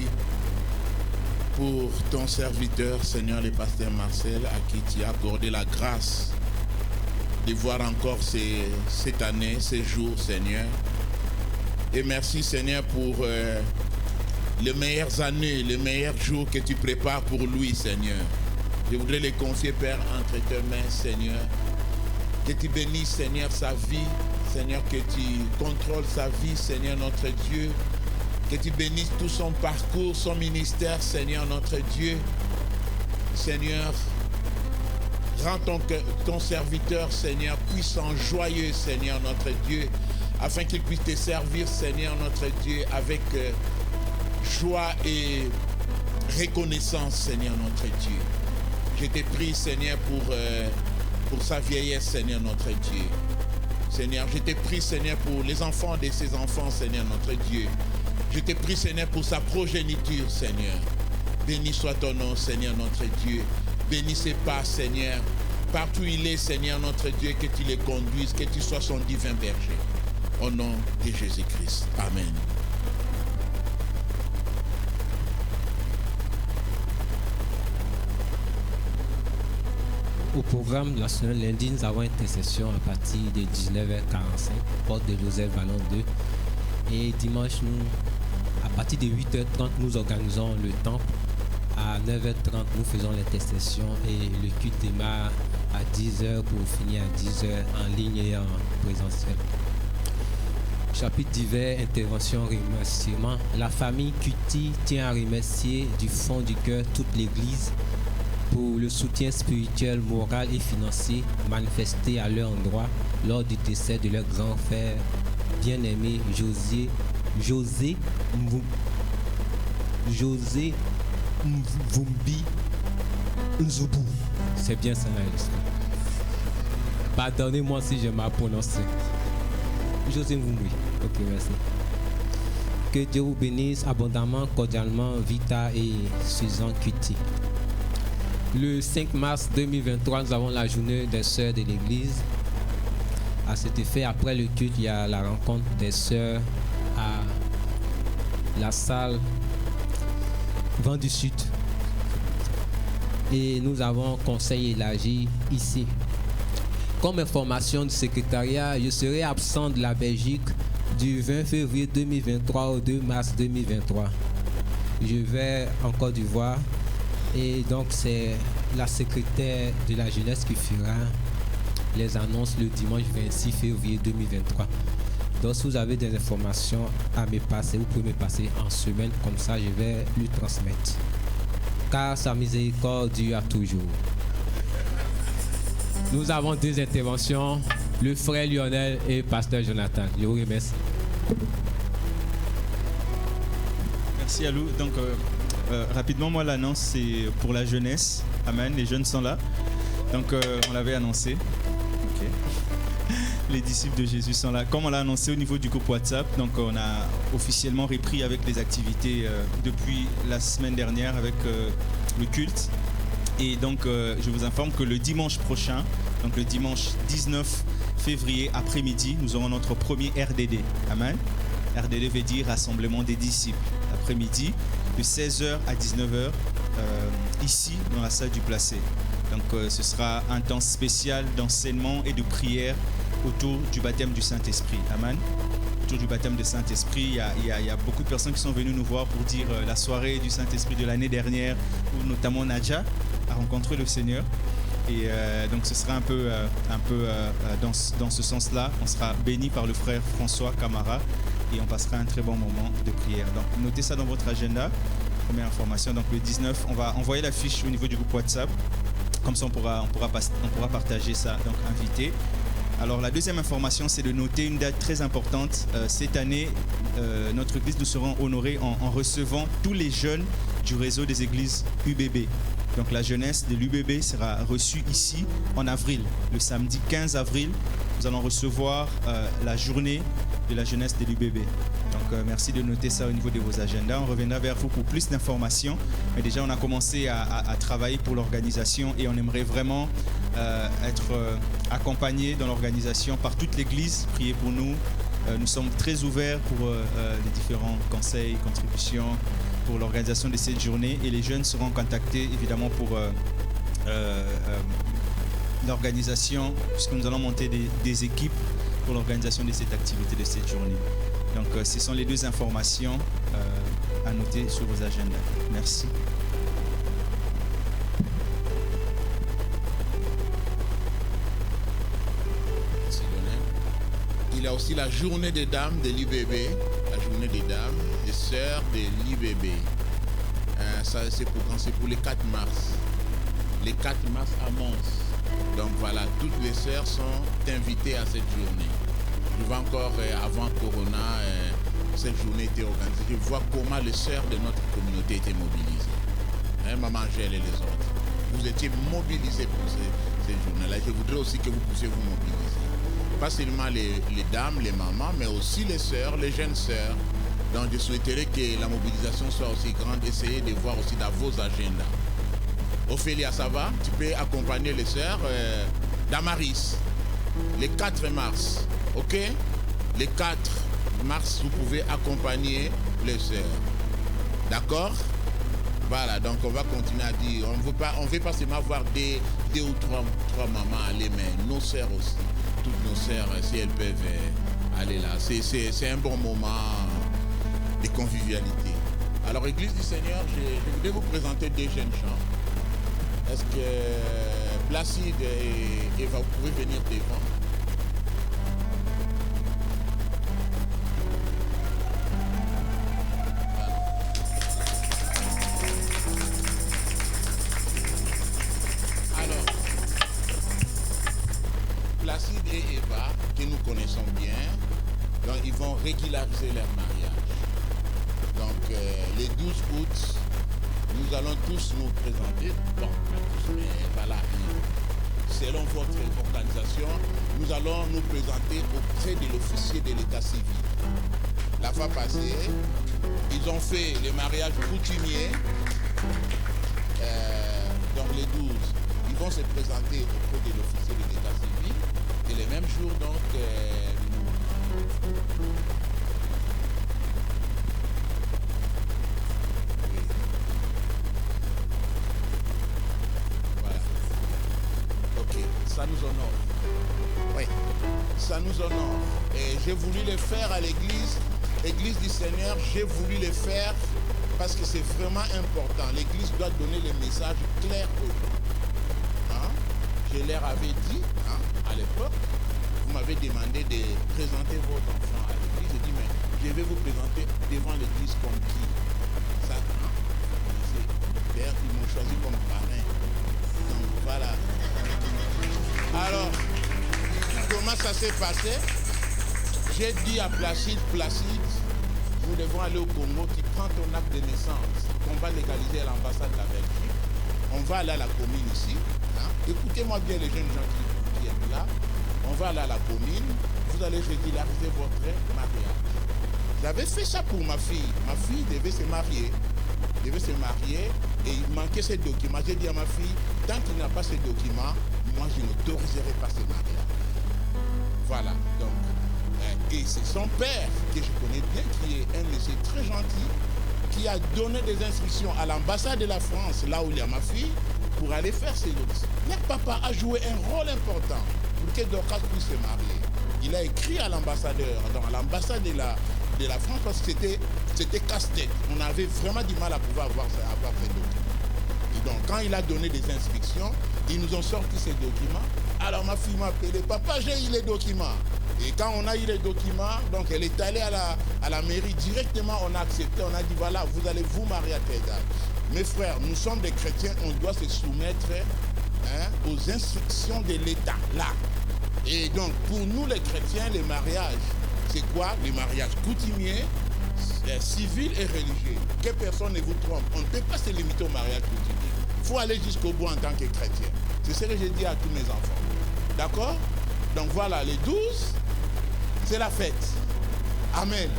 pour ton serviteur, Seigneur, le pasteur Marcel, à qui tu as accordé la grâce de voir encore cette année, ces jours, Seigneur. Et merci, Seigneur, pour les meilleures années, les meilleurs jours que tu prépares pour lui, Seigneur. Je voudrais les confier, Père, entre tes mains, Seigneur. Que tu bénisses, Seigneur, sa vie. Seigneur, que tu contrôles sa vie, Seigneur, notre Dieu. Que tu bénisses tout son parcours, son ministère, Seigneur, notre Dieu. Seigneur, rends ton serviteur, Seigneur, puissant, joyeux, Seigneur, notre Dieu, afin qu'il puisse te servir, Seigneur, notre Dieu, avec joie et reconnaissance, Seigneur, notre Dieu. Je te prie, Seigneur, pour sa vieillesse, Seigneur, notre Dieu. Seigneur, je te prie, Seigneur, pour les enfants de ses enfants, Seigneur, notre Dieu. Je te prie, Seigneur, pour sa progéniture, Seigneur. Béni soit ton nom, Seigneur, notre Dieu. Bénis ses pas, Seigneur. Partout où il est, Seigneur, notre Dieu, que tu les conduises, que tu sois son divin berger. Au nom de Jésus-Christ. Amen. Au programme de la semaine lundi, nous avons une intercession à partir de 19h45, porte de Joseph Vallon 2. Et dimanche, à partir de 8h30, nous organisons le temple. À 9h30, nous faisons l'intercession et le culte démarre à 10h pour finir à 10h en ligne et en présentiel. Chapitre divers, intervention, remerciement. La famille Cuti tient à remercier du fond du cœur toute l'Église pour le soutien spirituel, moral et financier manifesté à leur endroit lors du décès de leur grand frère bien-aimé José Mvumbi Nzubu. C'est bien ça, pardonnez-moi si je m'ai prononcé. José Mvumbi. Ok, merci. Que Dieu vous bénisse abondamment, cordialement, Vita et Susan Cuti. Le 5 mars 2023, nous avons la journée des sœurs de l'Église. À cet effet, après le culte, il y a la rencontre des sœurs à la salle Vent du Sud. Et nous avons conseil élargi ici. Comme information du secrétariat, je serai absent de la Belgique du 20 février 2023 au 2 mars 2023. Je vais en Côte d'Ivoire. Et donc, c'est la secrétaire de la jeunesse qui fera les annonces le dimanche 26 février 2023. Donc, si vous avez des informations à me passer, vous pouvez me passer en semaine, comme ça, je vais lui transmettre. Car sa miséricorde dure toujours. Nous avons deux interventions, le frère Lionel et pasteur Jonathan. Je vous remercie. Merci Alou. Donc, rapidement, moi, l'annonce, c'est pour la jeunesse. Amen, les jeunes sont là. Donc, on l'avait annoncé. Ok. Les disciples de Jésus sont là. Comme on l'a annoncé au niveau du groupe WhatsApp, donc on a officiellement repris avec les activités depuis la semaine dernière avec le culte. Et donc, je vous informe que le dimanche prochain, donc le dimanche 19 février après-midi, nous aurons notre premier RDD. Amen. RDD veut dire Rassemblement des disciples. Après-midi, de 16h à 19h, ici, dans la salle du Placé. Donc, ce sera un temps spécial d'enseignement et de prière autour du baptême du Saint-Esprit. Amen. Autour du baptême du Saint-Esprit, il y a beaucoup de personnes qui sont venues nous voir pour dire la soirée du Saint-Esprit de l'année dernière, où notamment Nadja a rencontré le Seigneur. Et donc ce sera un peu dans ce sens-là. On sera béni par le frère François Camara et on passera un très bon moment de prière. Donc notez ça dans votre agenda. Première information, donc le 19, on va envoyer la fiche au niveau du groupe WhatsApp. Comme ça, on pourra partager ça, donc invité. Alors la deuxième information, c'est de noter une date très importante. Cette année, notre église, nous serons honorés en recevant tous les jeunes du réseau des églises UBB. Donc la jeunesse de l'UBB sera reçue ici en avril. Le samedi 15 avril, nous allons recevoir la journée de la jeunesse de l'UBB. Donc merci de noter ça au niveau de vos agendas. On reviendra vers vous pour plus d'informations. Mais déjà, on a commencé à travailler pour l'organisation et on aimerait vraiment être accompagné dans l'organisation par toute l'Église. Priez pour nous Nous sommes très ouverts pour les différents conseils, contributions, pour l'organisation de cette journée, et les jeunes seront contactés évidemment pour l'organisation, puisque nous allons monter des équipes pour l'organisation de cette activité, de cette journée. Donc ce sont les deux informations à noter sur vos agendas. Merci. Merci Lionel. Il y a aussi la journée des dames de l'IBB, la journée des dames et sœurs de l'IBB. Ça c'est pour les 4 mars. Les 4 mars à Mons. Donc voilà, toutes les sœurs sont invitées à cette journée. Je vois encore avant Corona, cette journée était organisée. Je vois comment les sœurs de notre communauté étaient mobilisées. Maman Angèle et les autres. Vous étiez mobilisés pour ces journées-là. Je voudrais aussi que vous puissiez vous mobiliser. Pas seulement les dames, les mamans, mais aussi les sœurs, les jeunes sœurs. Donc je souhaiterais que la mobilisation soit aussi grande. Essayez de voir aussi dans vos agendas. Ophélia, ça va? Tu peux accompagner les sœurs Damaris, les 4 mars, ok? Les 4 mars, vous pouvez accompagner les sœurs. D'accord? Voilà, donc on va continuer à dire, on ne veut pas seulement voir deux ou trois mamans aller, mais nos sœurs aussi, toutes nos sœurs, si elles peuvent aller là. C'est un bon moment de convivialité. Alors, Église du Seigneur, je voudrais vous présenter 2 jeunes chants. Est-ce que Placide et Eva, vous pouvez venir devant? Alors, Placide et Eva, que nous connaissons bien, donc ils vont régulariser leur mariage. Donc, les 12 août, nous allons tous nous présenter, bon, mais voilà, selon votre organisation, nous allons nous présenter auprès de l'officier de l'état civil. La fois passée, ils ont fait le mariage coutumier, donc les 12, ils vont se présenter auprès de l'officier de l'état civil, et le même jour, donc, ça nous honore. Oui, ça nous honore. Et j'ai voulu le faire à l'église du Seigneur, j'ai voulu le faire parce que c'est vraiment important. L'église doit donner le message clair aux gens. Hein? Je leur avais dit, à l'époque, vous m'avez demandé de présenter votre enfant à l'église. J'ai dit, mais je vais vous présenter devant l'église comme qui? Ça, d'ailleurs, ils m'ont choisi comme parrain. Donc voilà. Alors, comment ça s'est passé? J'ai dit à Placide, nous devons aller au Congo, tu prends ton acte de naissance, qu'on va légaliser à l'ambassade de la Belgique. On va aller à la commune ici. Hein? Écoutez-moi bien les jeunes gens qui sont là. On va aller à la commune, vous allez régulariser votre mariage. J'avais fait ça pour ma fille. Ma fille devait se marier. Et il manquait ces documents. J'ai dit à ma fille, tant qu'il n'a pas ces documents, moi je n'autoriserai pas ce mariage. Voilà, donc, et c'est son père, que je connais bien, qui est un monsieur très gentil, qui a donné des instructions à l'ambassade de la France, là où il y a ma fille, pour aller faire ses documents. Leur papa a joué un rôle important pour que Dorcas puisse se marier. Il a écrit à l'ambassadeur, dans l'ambassade de la France, parce que c'était casse-tête. On avait vraiment du mal à pouvoir avoir ces documents. Et donc, quand il a donné des instructions, ils nous ont sorti ces documents. Alors ma fille m'a appelé, papa, j'ai eu les documents. Et quand on a eu les documents, donc elle est allée à la mairie, directement on a accepté, on a dit voilà, vous allez vous marier à tel âge. Mes frères, nous sommes des chrétiens, on doit se soumettre aux instructions de l'État, là. Et donc pour nous les chrétiens, les mariages, c'est quoi? Les mariages coutumiers, civils et religieux. Que personne ne vous trompe, on ne peut pas se limiter au mariage coutumier. Il faut aller jusqu'au bout en tant que chrétien. C'est ce que j'ai dit à tous mes enfants. D'accord? Donc voilà, les 12, c'est la fête. Amen.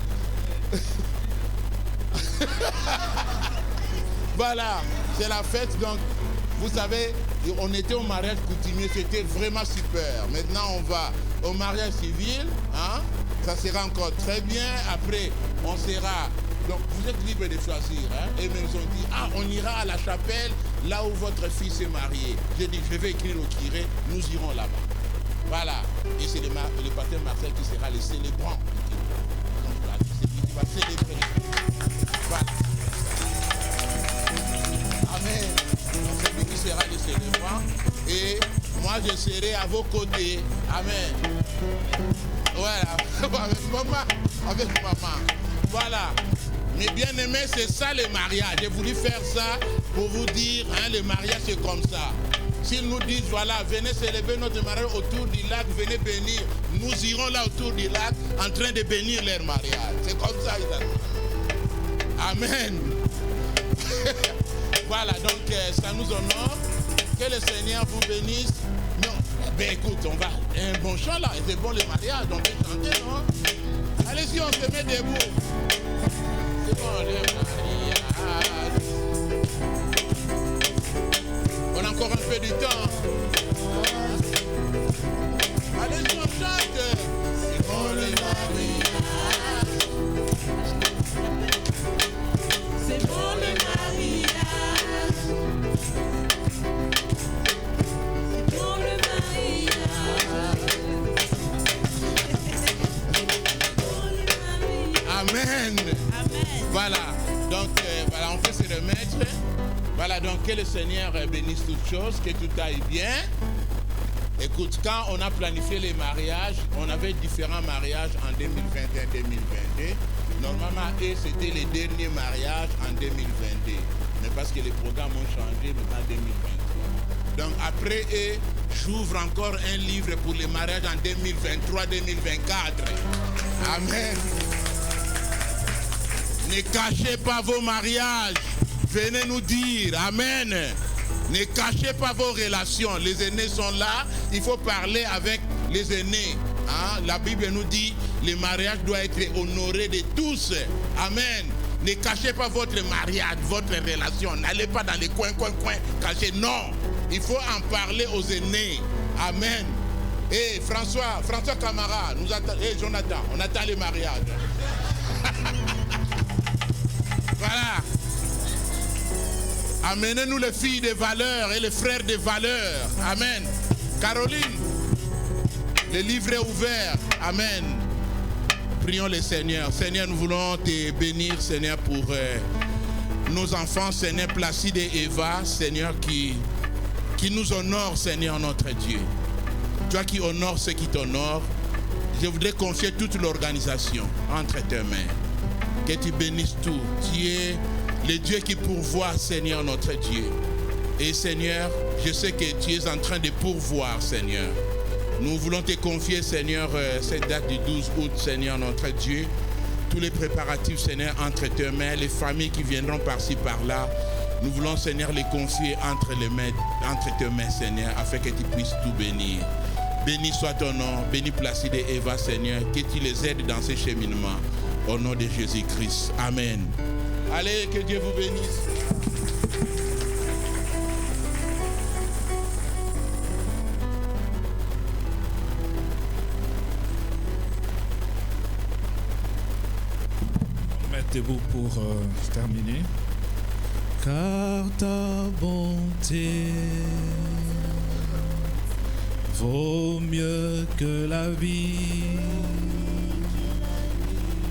Voilà, c'est la fête. Donc, vous savez, on était au mariage coutumier, c'était vraiment super. Maintenant, on va au mariage civil. Hein? Ça sera encore très bien. Après, on sera... Donc, vous êtes libre de choisir. Hein? Et ils nous ont dit, ah, on ira à la chapelle, là où votre fils est marié. J'ai dit, je vais écrire au curé, nous irons là-bas. Voilà. Et c'est le pasteur Marcel qui sera le célébrant. Donc, voilà, c'est lui qui va célébrer. Voilà. Amen. Donc, c'est lui qui sera le célébrant. Et moi, je serai à vos côtés. Amen. Voilà. Avec maman. Voilà. Mes bien-aimés, c'est ça le mariage. J'ai voulu faire ça pour vous dire, hein, le mariage c'est comme ça. S'ils nous disent, voilà, venez célébrer notre mariage autour du lac, venez bénir, nous irons là autour du lac en train de bénir leur mariage. C'est comme ça. Amen. Voilà, donc ça nous honore. Que le Seigneur vous bénisse. Non, ben écoute, on va. Un bon chant là, c'est bon le mariage, on peut chanter, non? Allez-y, on se met debout. C'est bon le mariage. On a encore un peu de temps. Allez-y, on chante. C'est bon le mariage. C'est bon le mariage. C'est bon le mariage. Amen. Voilà, donc voilà, on peut se remettre. Voilà, donc que le Seigneur bénisse toutes choses, que tout aille bien. Écoute, quand on a planifié les mariages, on avait différents mariages en 2021-2022. Normalement, c'était les derniers mariages en 2022. Mais parce que les programmes ont changé maintenant en 2023. Donc après eux, j'ouvre encore un livre pour les mariages en 2023-2024. Amen. Ne cachez pas vos mariages. Venez nous dire. Amen. Ne cachez pas vos relations. Les aînés sont là. Il faut parler avec les aînés. Hein? La Bible nous dit le mariage doit être honoré de tous. Amen. Ne cachez pas votre mariage, votre relation. N'allez pas dans les coins, cachez. Non. Il faut en parler aux aînés. Amen. Et François Camara, nous attend. Et Jonathan, on attend le mariage. Voilà. Amenez-nous les filles de valeur et les frères de valeur. Amen. Caroline, le livre est ouvert. Amen. Prions le Seigneur. Seigneur, nous voulons te bénir, Seigneur, pour nos enfants, Seigneur, Placide et Eva, Seigneur, qui nous honore, Seigneur, notre Dieu. Toi qui honores ceux qui t'honorent, je voudrais confier toute l'organisation entre tes mains. Que tu bénisses tout. Tu es le Dieu qui pourvoit, Seigneur, notre Dieu. Et Seigneur, je sais que tu es en train de pourvoir, Seigneur. Nous voulons te confier, Seigneur, cette date du 12 août, Seigneur, notre Dieu. Tous les préparatifs, Seigneur, entre tes mains, les familles qui viendront par-ci, par-là. Nous voulons, Seigneur, les confier entre tes mains, Seigneur, afin que tu puisses tout bénir. Béni soit ton nom, béni Placide et Eva, Seigneur, que tu les aides dans ces cheminements. Au nom de Jésus-Christ. Amen. Allez, que Dieu vous bénisse. Mettez-vous pour terminer. Car ta bonté vaut mieux que la vie.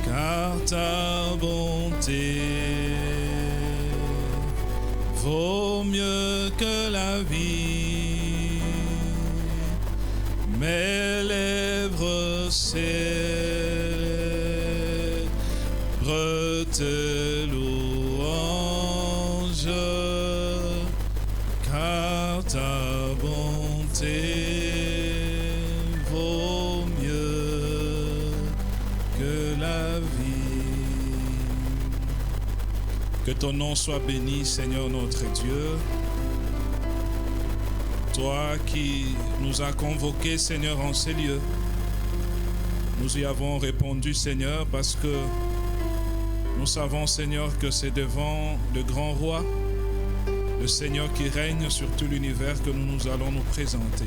Car ta bonté vaut mieux que la vie. Mes lèvres célèbrent tes louanges, car ta bonté vaut mieux que la vie. Que ton nom soit béni, Seigneur notre Dieu. Toi qui nous as convoqués, Seigneur, en ces lieux. Nous y avons répondu, Seigneur, parce que nous savons, Seigneur, que c'est devant le grand roi, le Seigneur qui règne sur tout l'univers, que nous allons nous présenter.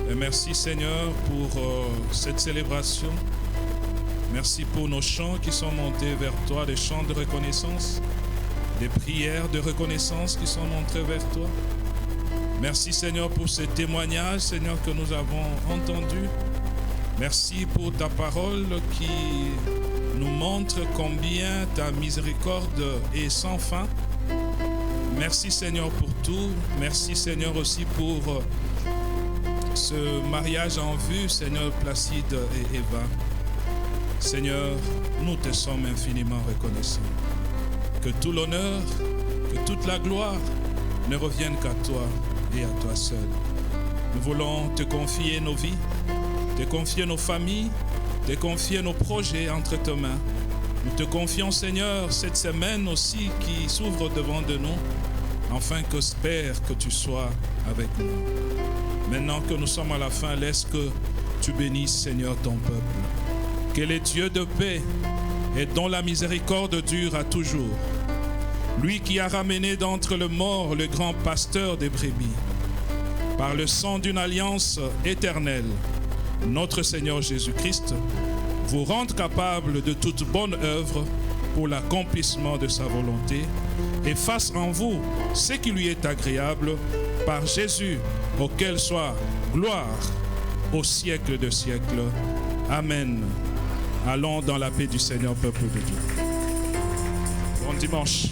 Et merci Seigneur pour cette célébration. Merci pour nos chants qui sont montés vers toi, des chants de reconnaissance, des prières de reconnaissance qui sont montrées vers toi. Merci Seigneur pour ces témoignages, Seigneur, que nous avons entendus. Merci pour ta parole qui nous montre combien ta miséricorde est sans fin. Merci Seigneur pour tout. Merci Seigneur aussi pour ce mariage en vue, Seigneur Placide et Eva. Seigneur, nous te sommes infiniment reconnaissants. Que tout l'honneur, que toute la gloire ne reviennent qu'à toi et à toi seul. Nous voulons te confier nos vies, te confier nos familles, te confier nos projets entre tes mains. Nous te confions, Seigneur, cette semaine aussi qui s'ouvre devant de nous, afin qu'espère que tu sois avec nous. Maintenant que nous sommes à la fin, laisse que tu bénisses, Seigneur, ton peuple. Que les dieux de paix et dont la miséricorde dure à toujours. Lui qui a ramené d'entre les morts le grand pasteur des brebis, par le sang d'une alliance éternelle, notre Seigneur Jésus-Christ, vous rende capable de toute bonne œuvre pour l'accomplissement de sa volonté et fasse en vous ce qui lui est agréable par Jésus, auquel soit gloire au siècle de siècles. Amen. Allons dans la paix du Seigneur, peuple de Dieu. Bon dimanche.